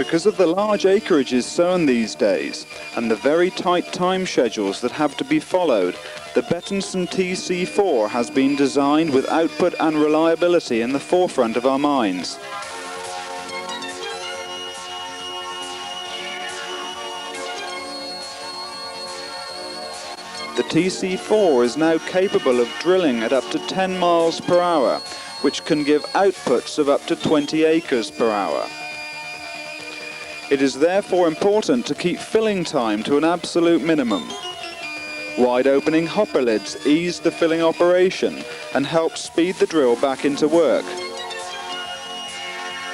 Because of the large acreages sown these days and the very tight time schedules that have to be followed, the Bettinson TC4 has been designed with output and reliability in the forefront of our minds. The TC4 is now capable of drilling at up to 10 miles per hour, which can give outputs of up to 20 acres per hour. It is therefore important to keep filling time to an absolute minimum. Wide opening hopper lids ease the filling operation and help speed the drill back into work.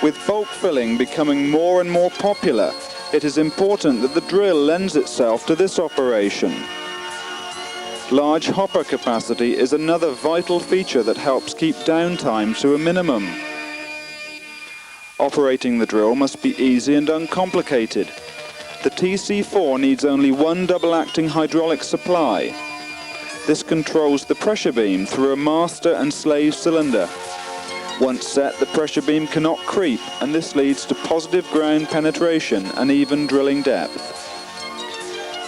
With bulk filling becoming more and more popular, it is important that the drill lends itself to this operation. Large hopper capacity is another vital feature that helps keep downtime to a minimum. Operating the drill must be easy and uncomplicated. The TC4 needs only one double-acting hydraulic supply. This controls the pressure beam through a master and slave cylinder. Once set, the pressure beam cannot creep, and this leads to positive ground penetration and even drilling depth.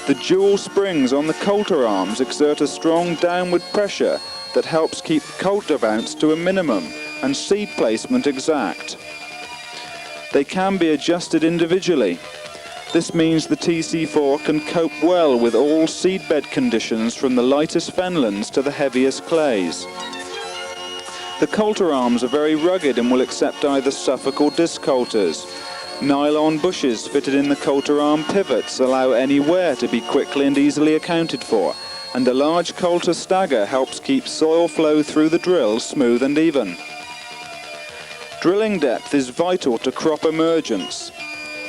The dual springs on the coulter arms exert a strong downward pressure that helps keep coulter bounce to a minimum and seed placement exact. They can be adjusted individually. This means the TC4 can cope well with all seedbed conditions from the lightest fenlands to the heaviest clays. The coulter arms are very rugged and will accept either Suffolk or disc coulters. Nylon bushes fitted in the coulter arm pivots allow any wear to be quickly and easily accounted for, and a large coulter stagger helps keep soil flow through the drill smooth and even. Drilling depth is vital to crop emergence.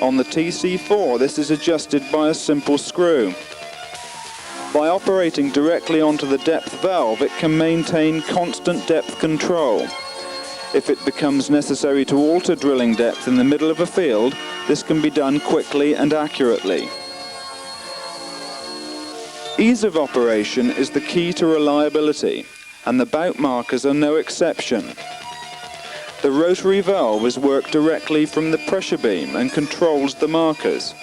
On the TC4, this is adjusted by a simple screw. By operating directly onto the depth valve, it can maintain constant depth control. If it becomes necessary to alter drilling depth in the middle of a field, this can be done quickly and accurately. Ease of operation is the key to reliability, and the bout markers are no exception. The rotary valve is worked directly from the pressure beam and controls the markers.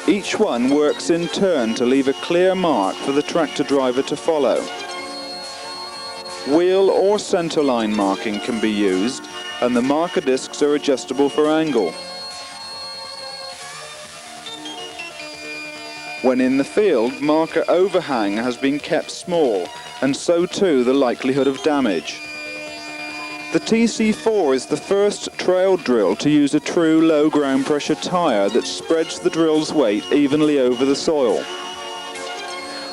Each one works in turn to leave a clear mark for the tractor driver to follow. Wheel or centerline marking can be used, and the marker discs are adjustable for angle. When in the field, marker overhang has been kept small, and so too the likelihood of damage. The TC4 is the first trail drill to use a true low ground pressure tyre that spreads the drill's weight evenly over the soil.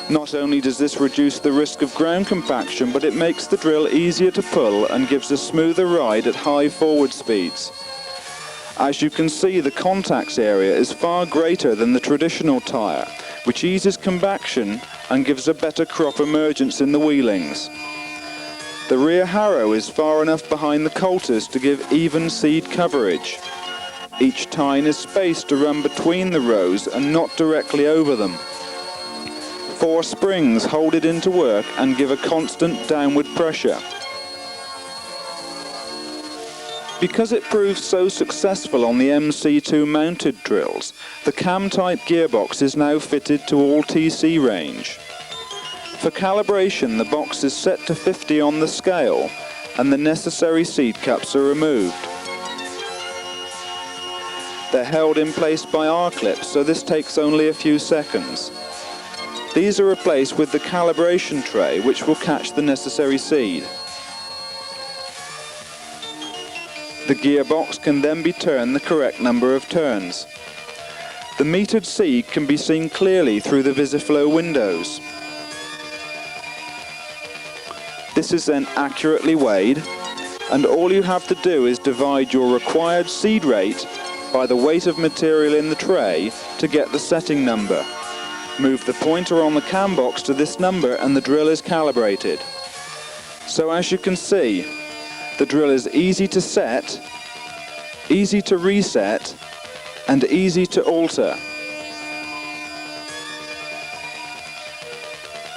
Not only does this reduce the risk of ground compaction, but it makes the drill easier to pull and gives a smoother ride at high forward speeds. As you can see, the contacts area is far greater than the traditional tyre, which eases compaction and gives a better crop emergence in the wheelings. The rear harrow is far enough behind the coulters to give even seed coverage. Each tine is spaced to run between the rows and not directly over them. 4 springs hold it into work and give a constant downward pressure. Because it proved so successful on the MC2 mounted drills, the cam-type gearbox is now fitted to all TC range. For calibration, the box is set to 50 on the scale, and the necessary seed cups are removed. They're held in place by R-clips, so this takes only a few seconds. These are replaced with the calibration tray, which will catch the necessary seed. The gearbox can then be turned the correct number of turns. The metered seed can be seen clearly through the VisiFlow windows. This is then accurately weighed, and all you have to do is divide your required seed rate by the weight of material in the tray to get the setting number. Move the pointer on the cam box to this number and the drill is calibrated. So as you can see, the drill is easy to set, easy to reset, and easy to alter.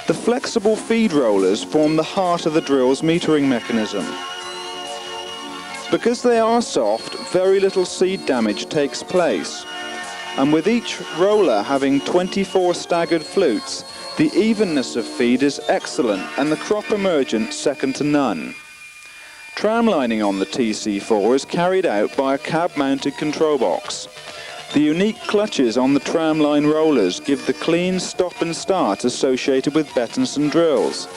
The flexible feed rollers form the heart of the drill's metering mechanism. Because they are soft, very little seed damage takes place. And with each roller having 24 staggered flutes, the evenness of feed is excellent and the crop emergence second to none. Tramlining on the TC4 is carried out by a cab-mounted control box. The unique clutches on the tramline rollers give the clean stop and start associated with Bettinson drills.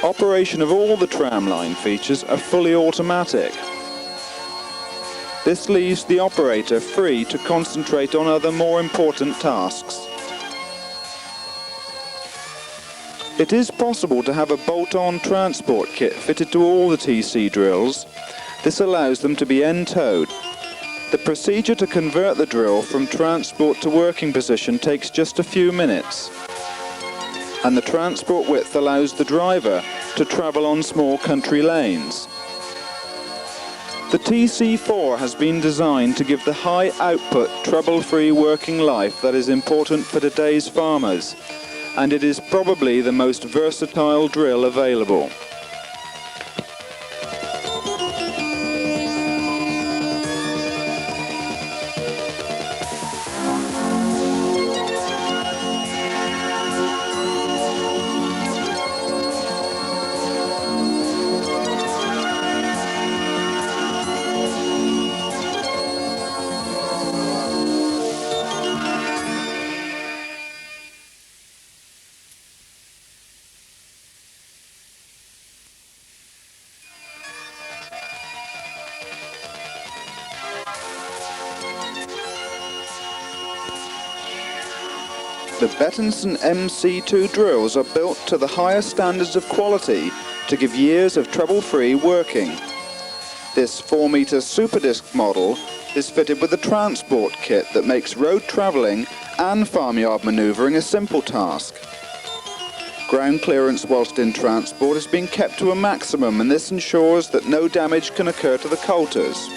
Operation of all the tramline features are fully automatic. This leaves the operator free to concentrate on other more important tasks. It is possible to have a bolt-on transport kit fitted to all the TC drills. This allows them to be end-towed. The procedure to convert the drill from transport to working position takes just a few minutes, and the transport width allows the driver to travel on small country lanes. The TC4 has been designed to give the high output, trouble-free working life that is important for today's farmers, and it is probably the most versatile drill available. The Bettinson MC2 drills are built to the highest standards of quality to give years of trouble-free working. This 4-metre superdisc model is fitted with a transport kit that makes road travelling and farmyard manoeuvring a simple task. Ground clearance whilst in transport is being kept to a maximum, and this ensures that no damage can occur to the coulters.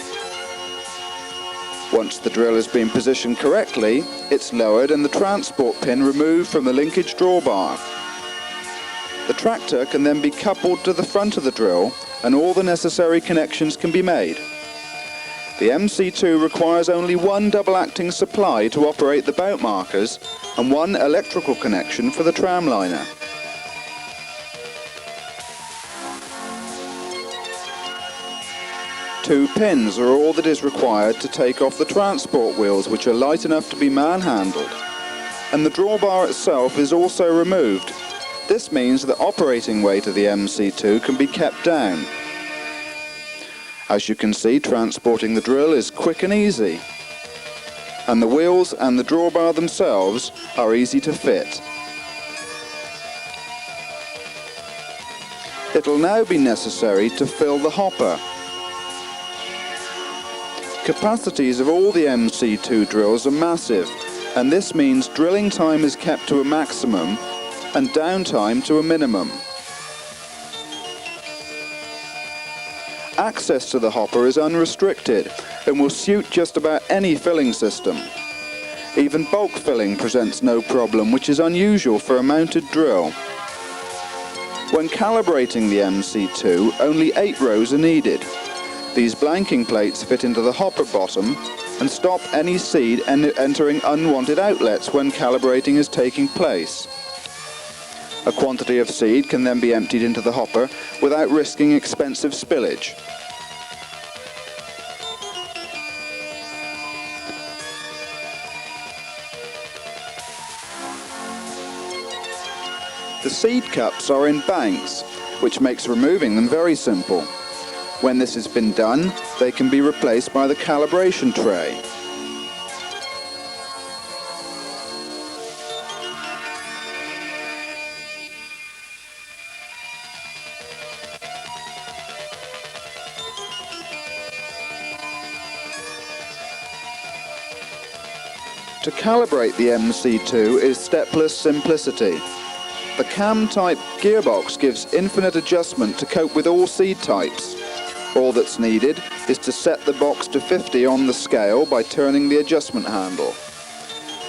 Once the drill has been positioned correctly, it's lowered and the transport pin removed from the linkage drawbar. The tractor can then be coupled to the front of the drill and all the necessary connections can be made. The MC2 requires only one double-acting supply to operate the bout markers and one electrical connection for the tramliner. Two pins are all that is required to take off the transport wheels, which are light enough to be manhandled, and the drawbar itself is also removed. This means the operating weight of the MC2 can be kept down. As you can see, transporting the drill is quick and easy, and the wheels and the drawbar themselves are easy to fit. It'll now be necessary to fill the hopper. Capacities of all the MC2 drills are massive, and this means drilling time is kept to a maximum and downtime to a minimum. Access to the hopper is unrestricted and will suit just about any filling system. Even bulk filling presents no problem, which is unusual for a mounted drill. When calibrating the MC2, only 8 rows are needed. These blanking plates fit into the hopper bottom and stop any seed entering unwanted outlets when calibrating is taking place. A quantity of seed can then be emptied into the hopper without risking expensive spillage. The seed cups are in banks, which makes removing them very simple. When this has been done, they can be replaced by the calibration tray. To calibrate the MC2 is stepless simplicity. The cam-type gearbox gives infinite adjustment to cope with all seed types. All that's needed is to set the box to 50 on the scale by turning the adjustment handle.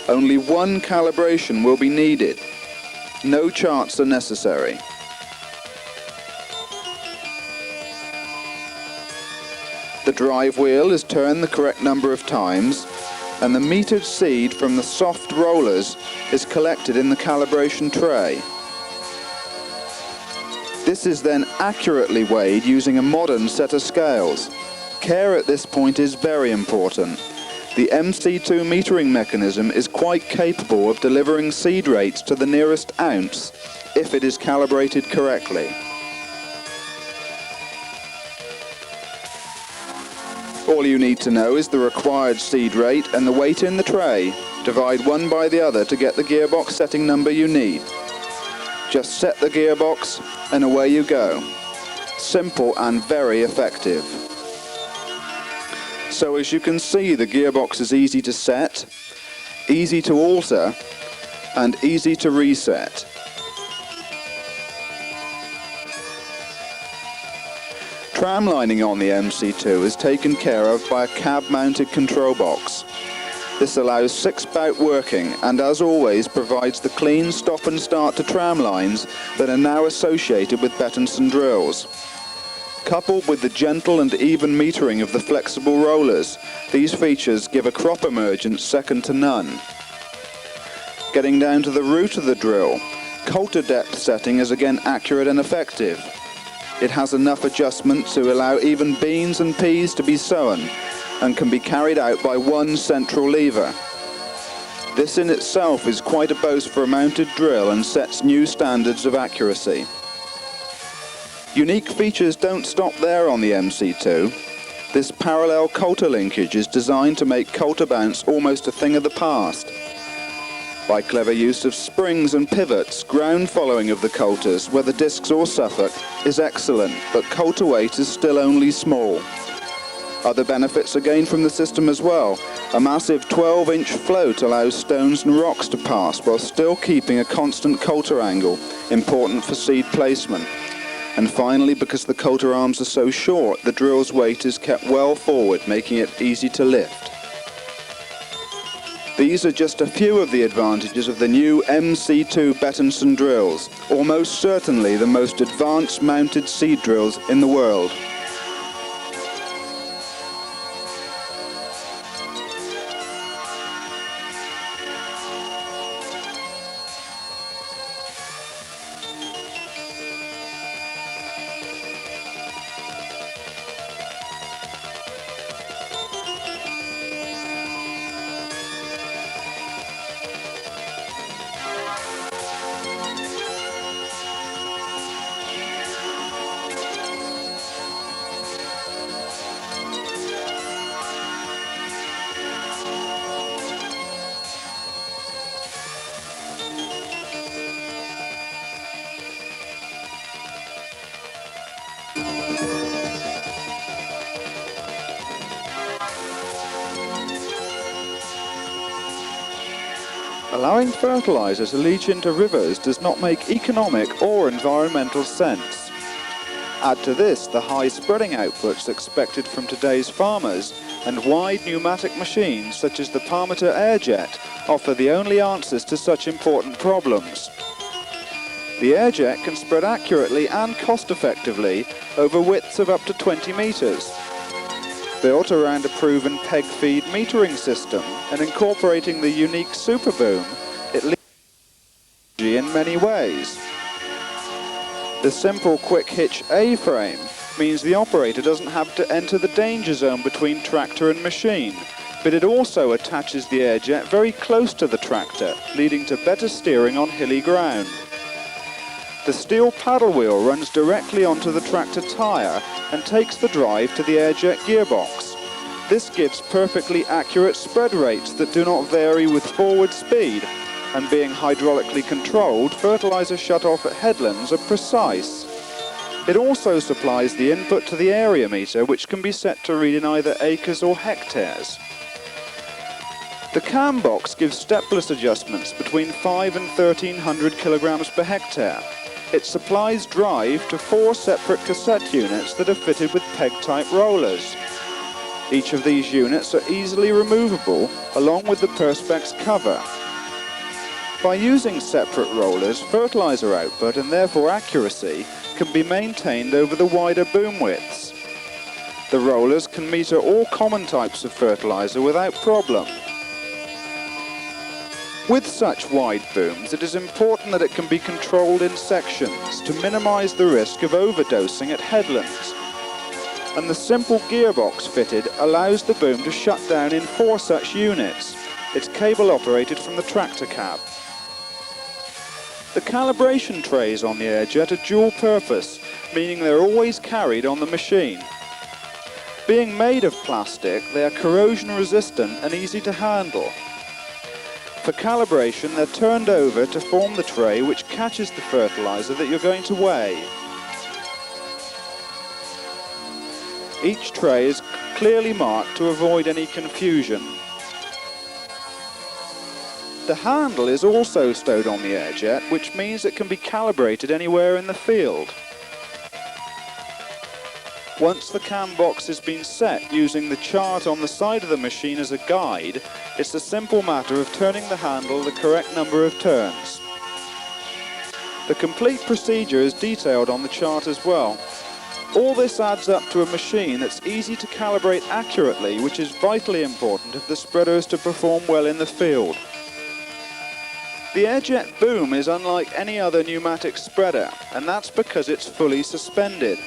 Only one calibration will be needed. No charts are necessary. drive wheel is turned the correct number of times, and the metered seed from the soft rollers is collected in the calibration tray. This is then accurately weighed using a modern set of scales. Care at this point is very important. The MC2 metering mechanism is quite capable of delivering seed rates to the nearest ounce if it is calibrated correctly. All you need to know is the required seed rate and the weight in the tray. Divide one by the other to get the gearbox setting number you need. Just set the gearbox and away you go. Simple and very effective. So as you can see, the gearbox is easy to set, easy to alter, and easy to reset. Tramlining on the MC2 is taken care of by a cab-mounted control box. This allows 6-bout working and, as always, provides the clean stop and start to tram lines that are now associated with Bettinson drills. Coupled with the gentle and even metering of the flexible rollers, these features give a crop emergence second to none. Getting down to the root of the drill, coulter depth setting is again accurate and effective. It has enough adjustment to allow even beans and peas to be sown, and can be carried out by one central lever. This in itself is quite a boast for a mounted drill and sets new standards of accuracy. Unique features don't stop there on the MC2. This parallel coulter linkage is designed to make coulter bounce almost a thing of the past. By clever use of springs and pivots, ground following of the coulters, whether discs or Suffolk, is excellent, but coulter weight is still only small. Other benefits are gained from the system as well. A massive 12-inch float allows stones and rocks to pass while still keeping a constant coulter angle, important for seed placement. And finally, because the coulter arms are so short, the drill's weight is kept well forward, making it easy to lift. These are just a few of the advantages of the new MC2 Bettinson drills, almost certainly the most advanced mounted seed drills in the world. Allowing fertilizer to leach into rivers does not make economic or environmental sense. Add to this the high spreading outputs expected from today's farmers, and wide pneumatic machines such as the Parmiter AirJet offer the only answers to such important problems. The AirJet can spread accurately and cost-effectively over widths of up to 20 meters. Built around a proven peg feed metering system and incorporating the unique super boom, it leads energy in many ways. The simple quick hitch A-frame means the operator doesn't have to enter the danger zone between tractor and machine, but it also attaches the AirJet very close to the tractor, leading to better steering on hilly ground. The steel paddle wheel runs directly onto the tractor tyre and takes the drive to the AirJet gearbox. This gives perfectly accurate spread rates that do not vary with forward speed, and being hydraulically controlled, fertilizer shut-off at headlands are precise. It also supplies the input to the area meter, which can be set to read in either acres or hectares. The cam box gives stepless adjustments between 5 and 1300 kilograms per hectare. It supplies drive to 4 separate cassette units that are fitted with peg-type rollers. Each of these units are easily removable, along with the perspex cover. By using separate rollers, fertilizer output and therefore accuracy can be maintained over the wider boom widths. The rollers can meter all common types of fertilizer without problem. With such wide booms, it is important that it can be controlled in sections to minimize the risk of overdosing at headlands. And the simple gearbox fitted allows the boom to shut down in 4 such units. It's cable operated from the tractor cab. The calibration trays on the AirJet are dual purpose, meaning they're always carried on the machine. Being made of plastic, they are corrosion resistant and easy to handle. For calibration, they're turned over to form the tray which catches the fertilizer that you're going to weigh. Each tray is clearly marked to avoid any confusion. The handle is also stowed on the AirJet, which means it can be calibrated anywhere in the field. Once the cam box has been set using the chart on the side of the machine as a guide, it's a simple matter of turning the handle the correct number of turns. The complete procedure is detailed on the chart as well. All this adds up to a machine that's easy to calibrate accurately, which is vitally important if the spreader is to perform well in the field. The AirJet boom is unlike any other pneumatic spreader, and that's because it's fully suspended.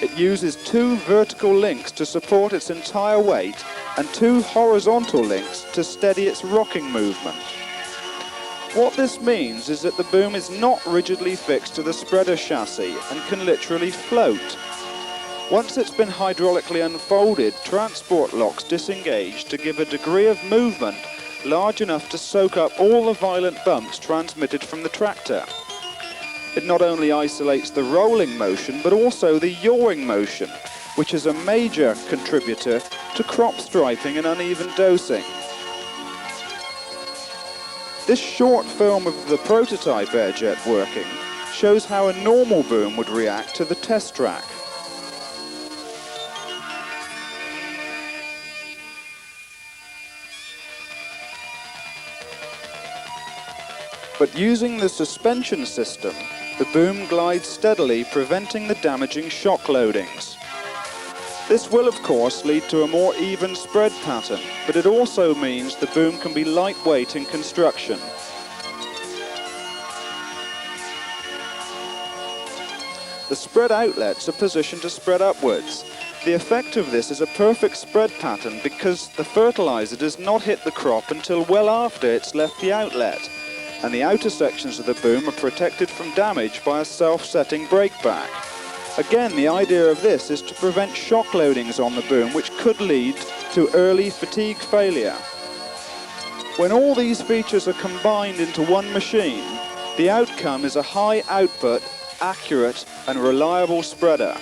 It uses 2 vertical links to support its entire weight and 2 horizontal links to steady its rocking movement. What this means is that the boom is not rigidly fixed to the spreader chassis and can literally float. Once it's been hydraulically unfolded, transport locks disengage to give a degree of movement large enough to soak up all the violent bumps transmitted from the tractor. It not only isolates the rolling motion, but also the yawing motion, which is a major contributor to crop striping and uneven dosing. This short film of the prototype AirJet working shows how a normal boom would react to the test track. But using the suspension system, the boom glides steadily, preventing the damaging shock loadings. This will, of course, lead to a more even spread pattern, but it also means the boom can be lightweight in construction. The spread outlets are positioned to spread upwards. The effect of this is a perfect spread pattern because the fertilizer does not hit the crop until well after it's left the outlet, and the outer sections of the boom are protected from damage by a self-setting breakback. Again, the idea of this is to prevent shock loadings on the boom, which could lead to early fatigue failure. When all these features are combined into one machine, the outcome is a high output, accurate and reliable spreader.